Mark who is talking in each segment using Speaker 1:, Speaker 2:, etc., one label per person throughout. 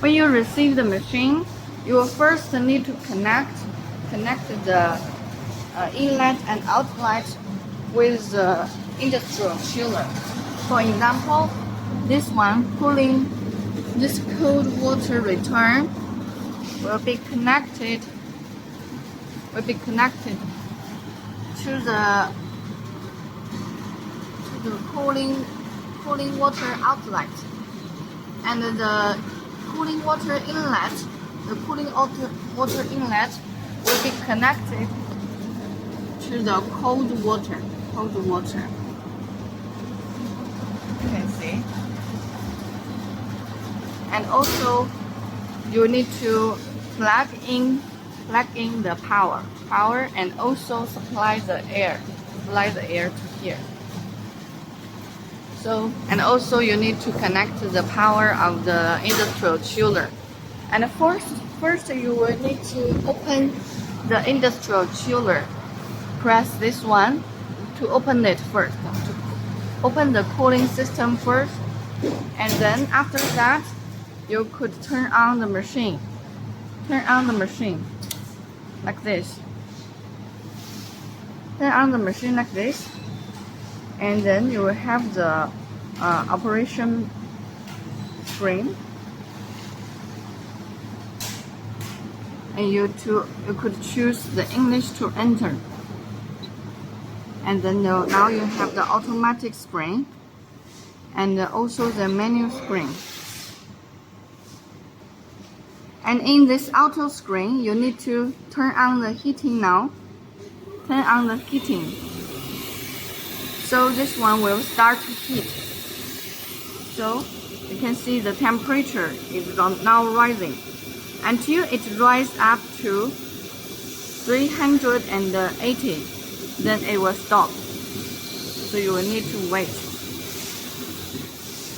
Speaker 1: When you receive the machine, you will first need to connect the inlet and outlet with the industrial chiller. For example, this one cooling, this cold water return will be connected to the cooling water outlet, and the cooling water inlet will be connected to the cold water. You can see. And also you need to plug in the power and also supply the air to here. So, and also you need to connect the power of the industrial chiller. And first you will need to open the industrial chiller. Press this one to open it first. To open the cooling system first, and then after that you could turn on the machine. Turn on the machine like this. Turn on the machine like this, and then you will have the operation screen, and you could choose the English to enter, and then now you have the automatic screen and also the menu screen. And in this auto screen, you need to turn on the heating now. Turn on the heating. So this one will start to heat. So you can see the temperature is now rising until it rises up to 380. Then it will stop. So you will need to wait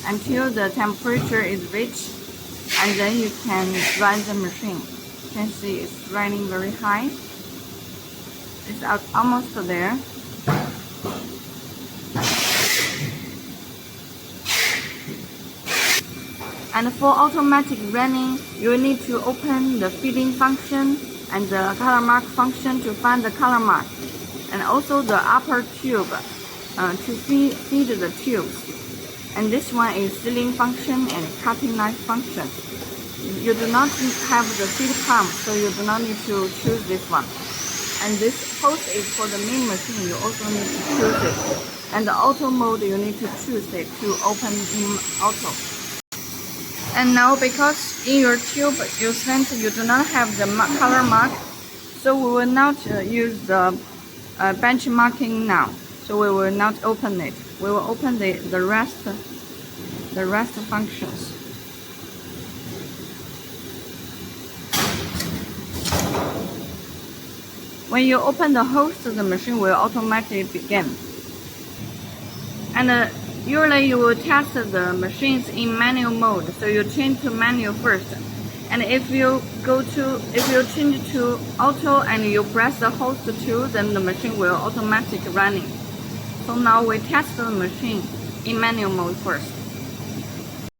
Speaker 1: until the temperature is reached, and then you can run the machine. You can see it's running very high. It's almost there. And for automatic running, you need to open the feeding function and the color mark function to find the color mark, and also the upper tube to feed the tubes. And this one is sealing function and cutting knife function. You do not have the feed pump, so you do not need to choose this one. And this hose is for the main machine, you also need to choose it. And the auto mode, you need to choose it to open in auto. And now, because in your tube you do not have the color mark, so we will not use the benchmarking now. So we will not open it. We will open the rest functions. When you open the hose, the machine will automatically begin. And usually you will test the machines in manual mode, so you change to manual first. And if you change to auto and you press the hose 2, then the machine will automatically running. So now we test the machine in manual mode first.